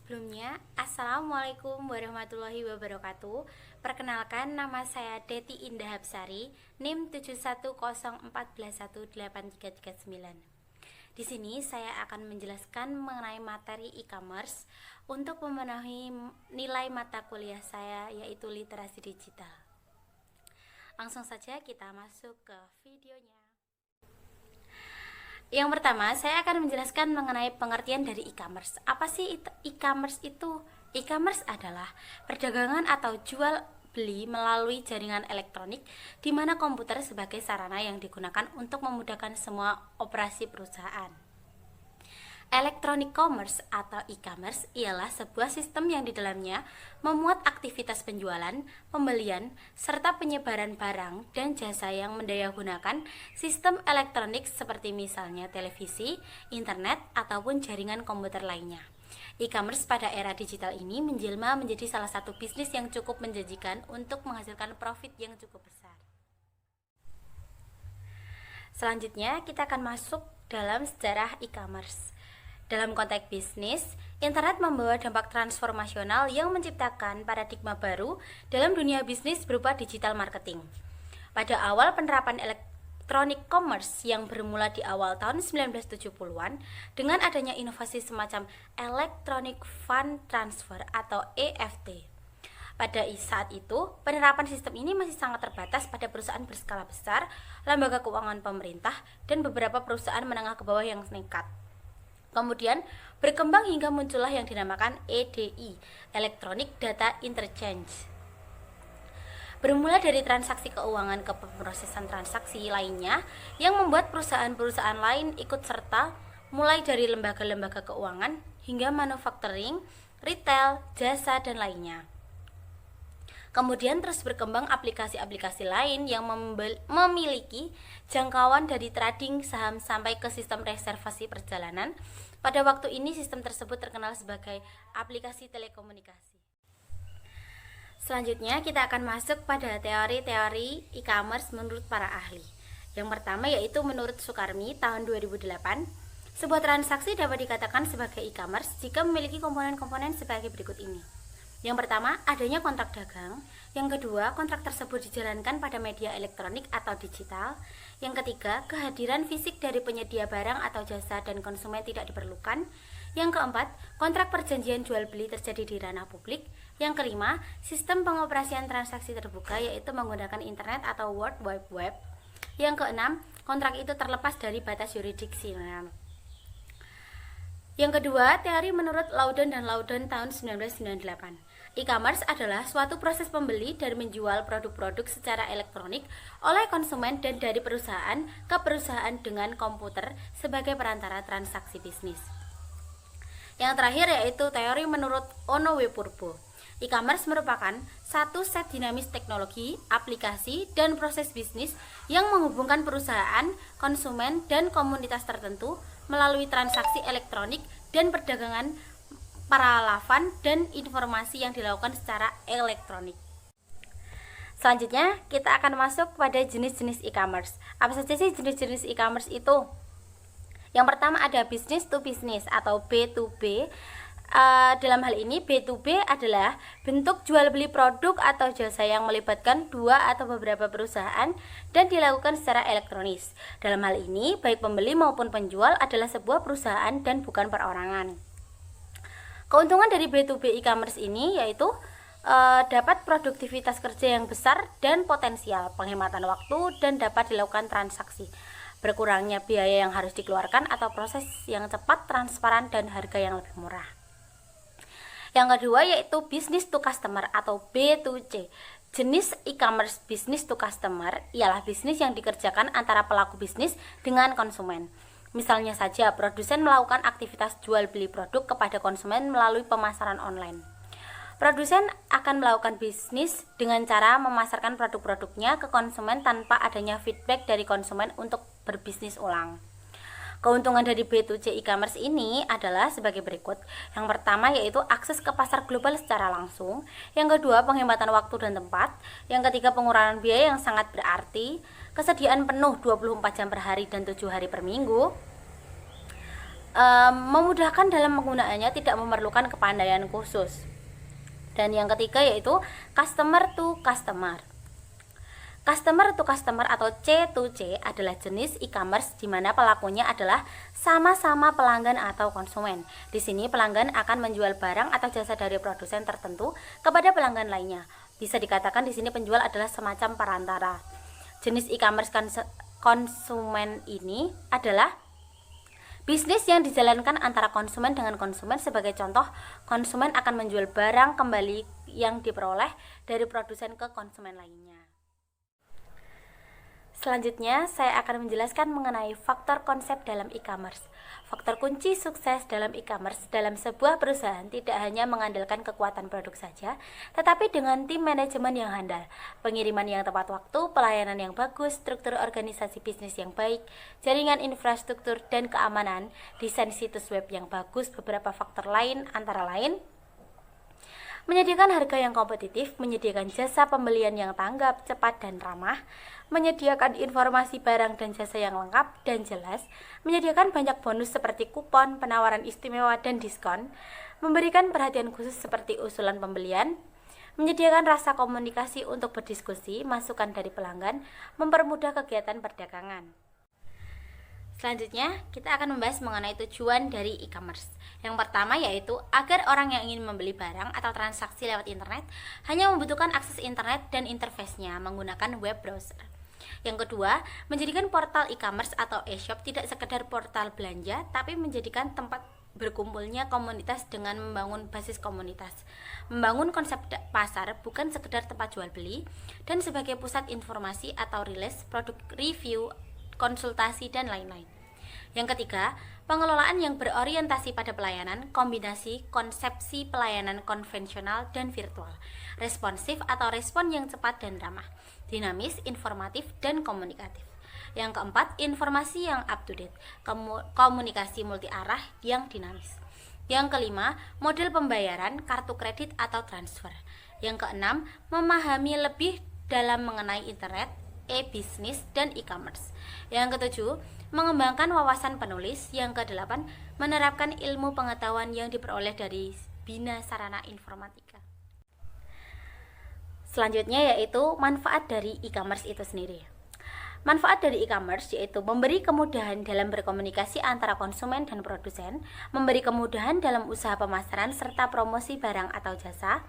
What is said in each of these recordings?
Sebelumnya, Assalamualaikum warahmatullahi wabarakatuh. Perkenalkan, nama saya Deti Indah Hapsari, NIM 71041418339. Di sini saya akan menjelaskan mengenai materi e-commerce untuk memenuhi nilai mata kuliah saya, yaitu literasi digital. Langsung saja kita masuk ke videonya. Yang pertama, saya akan menjelaskan mengenai pengertian dari e-commerce. Apa sih e-commerce itu? E-commerce adalah perdagangan atau jual beli melalui jaringan elektronik, di mana komputer sebagai sarana yang digunakan untuk memudahkan semua operasi perusahaan. Electronic commerce atau e-commerce ialah sebuah sistem yang di dalamnya memuat aktivitas penjualan, pembelian, serta penyebaran barang dan jasa yang mendayagunakan sistem elektronik seperti misalnya televisi, internet, ataupun jaringan komputer lainnya. E-commerce pada era digital ini menjelma menjadi salah satu bisnis yang cukup menjanjikan untuk menghasilkan profit yang cukup besar. Selanjutnya, kita akan masuk dalam sejarah e-commerce. Dalam konteks bisnis, internet membawa dampak transformasional yang menciptakan paradigma baru dalam dunia bisnis berupa digital marketing. Pada awal penerapan electronic commerce yang bermula di awal tahun 1970-an dengan adanya inovasi semacam Electronic Fund Transfer atau EFT. Pada saat itu, penerapan sistem ini masih sangat terbatas pada perusahaan berskala besar, lembaga keuangan pemerintah, dan beberapa perusahaan menengah ke bawah yang nekat. Kemudian berkembang hingga muncullah yang dinamakan EDI, Electronic Data Interchange. Bermula dari transaksi keuangan ke pemrosesan transaksi lainnya yang membuat perusahaan-perusahaan lain ikut serta, mulai dari lembaga-lembaga keuangan hingga manufacturing, retail, jasa, dan lainnya. Kemudian terus berkembang aplikasi-aplikasi lain yang memiliki jangkauan dari trading saham sampai ke sistem reservasi perjalanan. Pada waktu ini sistem tersebut terkenal sebagai aplikasi telekomunikasi. Selanjutnya kita akan masuk pada teori-teori e-commerce menurut para ahli. Yang pertama yaitu menurut Sukarmi tahun 2008, sebuah transaksi dapat dikatakan sebagai e-commerce jika memiliki komponen-komponen sebagai berikut ini. Yang pertama, adanya kontrak dagang. Yang kedua, kontrak tersebut dijalankan pada media elektronik atau digital. Yang ketiga, kehadiran fisik dari penyedia barang atau jasa dan konsumen tidak diperlukan. Yang keempat, kontrak perjanjian jual beli terjadi di ranah publik. Yang kelima, sistem pengoperasian transaksi terbuka yaitu menggunakan internet atau World Wide Web. Yang keenam, kontrak itu terlepas dari batas yurisdiksional. Yang kedua, teori menurut Loudon dan Loudon tahun 1998. E-commerce adalah suatu proses pembeli dan menjual produk-produk secara elektronik oleh konsumen dan dari perusahaan ke perusahaan dengan komputer sebagai perantara transaksi bisnis. Yang terakhir yaitu teori menurut Ono W. Purbo. E-commerce merupakan satu set dinamis teknologi, aplikasi, dan proses bisnis yang menghubungkan perusahaan, konsumen, dan komunitas tertentu melalui transaksi elektronik dan perdagangan paralafan dan informasi yang dilakukan secara elektronik. Selanjutnya, kita akan masuk pada jenis-jenis e-commerce. Apa saja sih jenis-jenis e-commerce itu? Yang pertama ada business to business atau B2B. Dalam hal ini B2B adalah bentuk jual beli produk atau jasa yang melibatkan dua atau beberapa perusahaan dan dilakukan secara elektronis. Dalam hal ini baik pembeli maupun penjual adalah sebuah perusahaan dan bukan perorangan. Keuntungan dari B2B e-commerce ini yaitu dapat produktivitas kerja yang besar dan potensial, penghematan waktu, dan dapat dilakukan transaksi, berkurangnya biaya yang harus dikeluarkan atau proses yang cepat, transparan, dan harga yang lebih murah. Yang kedua yaitu business to customer atau B2C. Jenis e-commerce business to customer ialah bisnis yang dikerjakan antara pelaku bisnis dengan konsumen. Misalnya saja, produsen melakukan aktivitas jual beli produk kepada konsumen melalui pemasaran online. Produsen akan melakukan bisnis dengan cara memasarkan produk-produknya ke konsumen tanpa adanya feedback dari konsumen untuk berbisnis ulang. Keuntungan dari B2C e-commerce ini adalah sebagai berikut. Yang pertama yaitu akses ke pasar global secara langsung. Yang kedua, penghematan waktu dan tempat. Yang ketiga, pengurangan biaya yang sangat berarti. Kesediaan penuh 24 jam per hari dan 7 hari per minggu. memudahkan dalam penggunaannya, tidak memerlukan kepandaian khusus. Dan yang ketiga yaitu customer to customer. Customer to customer atau C2C adalah jenis e-commerce di mana pelakunya adalah sama-sama pelanggan atau konsumen. Di sini pelanggan akan menjual barang atau jasa dari produsen tertentu kepada pelanggan lainnya. Bisa dikatakan di sini penjual adalah semacam perantara. Jenis e-commerce konsumen ini adalah bisnis yang dijalankan antara konsumen dengan konsumen. Sebagai contoh, konsumen akan menjual barang kembali yang diperoleh dari produsen ke konsumen lainnya. Selanjutnya, saya akan menjelaskan mengenai faktor konsep dalam e-commerce. Faktor kunci sukses dalam e-commerce dalam sebuah perusahaan tidak hanya mengandalkan kekuatan produk saja, tetapi dengan tim manajemen yang handal, pengiriman yang tepat waktu, pelayanan yang bagus, struktur organisasi bisnis yang baik, jaringan infrastruktur dan keamanan, desain situs web yang bagus. Beberapa faktor lain antara lain menyediakan harga yang kompetitif, menyediakan jasa pembelian yang tanggap, cepat dan ramah, menyediakan informasi barang dan jasa yang lengkap dan jelas, menyediakan banyak bonus seperti kupon, penawaran istimewa dan diskon, memberikan perhatian khusus seperti usulan pembelian, menyediakan rasa komunikasi untuk berdiskusi, masukan dari pelanggan, mempermudah kegiatan perdagangan. Selanjutnya, kita akan membahas mengenai tujuan dari e-commerce. Yang pertama yaitu agar orang yang ingin membeli barang atau transaksi lewat internet hanya membutuhkan akses internet dan interface-nya menggunakan web browser. Yang kedua, menjadikan portal e-commerce atau e-shop tidak sekedar portal belanja, tapi menjadikan tempat berkumpulnya komunitas dengan membangun basis komunitas. Membangun konsep pasar bukan sekedar tempat jual beli, dan sebagai pusat informasi atau rilis, produk review, konsultasi, dan lain-lain. Yang ketiga, pengelolaan yang berorientasi pada pelayanan, kombinasi konsepsi pelayanan konvensional dan virtual, responsif atau respon yang cepat dan ramah, dinamis, informatif, dan komunikatif. Yang keempat, informasi yang up to date, komunikasi multi arah yang dinamis. Yang kelima, model pembayaran, kartu kredit atau transfer. Yang keenam, memahami lebih dalam mengenai internet, e-bisnis, dan e-commerce. Yang ketujuh, mengembangkan wawasan penulis. Yang kedelapan, menerapkan ilmu pengetahuan yang diperoleh dari Bina Sarana Informatika. Selanjutnya yaitu manfaat dari e-commerce itu sendiri. Manfaat dari e-commerce yaitu memberi kemudahan dalam berkomunikasi antara konsumen dan produsen, memberi kemudahan dalam usaha pemasaran serta promosi barang atau jasa,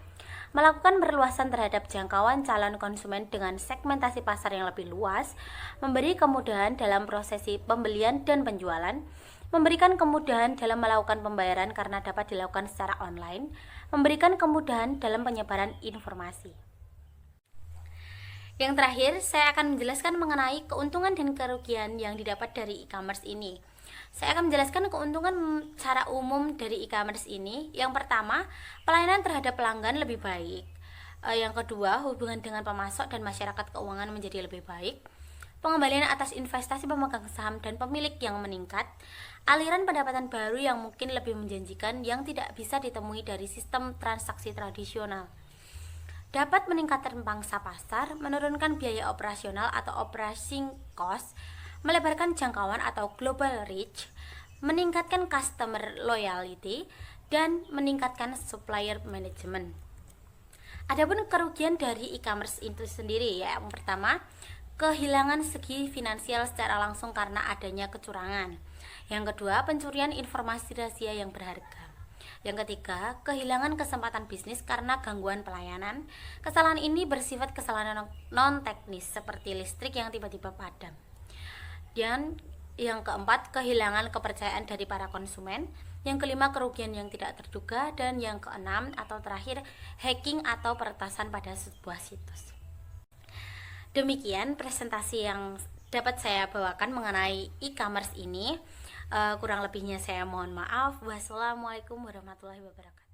melakukan perluasan terhadap jangkauan calon konsumen dengan segmentasi pasar yang lebih luas, memberi kemudahan dalam prosesi pembelian dan penjualan, memberikan kemudahan dalam melakukan pembayaran karena dapat dilakukan secara online, memberikan kemudahan dalam penyebaran informasi. Yang terakhir, saya akan menjelaskan mengenai keuntungan dan kerugian yang didapat dari e-commerce ini. Saya akan menjelaskan keuntungan secara umum dari e-commerce ini. Yang pertama, pelayanan terhadap pelanggan lebih baik. Yang kedua, hubungan dengan pemasok dan masyarakat keuangan menjadi lebih baik. Pengembalian atas investasi pemegang saham dan pemilik yang meningkat. Aliran pendapatan baru yang mungkin lebih menjanjikan yang tidak bisa ditemui dari sistem transaksi tradisional. Dapat meningkatkan pangsa pasar, menurunkan biaya operasional atau operating cost, melebarkan jangkauan atau global reach, meningkatkan customer loyalty, dan meningkatkan supplier management. Adapun kerugian dari e-commerce itu sendiri ya, yang pertama, kehilangan segi finansial secara langsung karena adanya kecurangan. Yang kedua, pencurian informasi rahasia yang berharga. Yang ketiga, kehilangan kesempatan bisnis karena gangguan pelayanan. Kesalahan ini bersifat kesalahan non-teknis seperti listrik yang tiba-tiba padam. Dan yang keempat, kehilangan kepercayaan dari para konsumen. Yang kelima, kerugian yang tidak terduga. Dan yang keenam atau terakhir, hacking atau peretasan pada sebuah situs. Demikian presentasi yang dapat saya bawakan mengenai e-commerce ini. Kurang lebihnya saya mohon maaf. Wassalamualaikum warahmatullahi wabarakatuh.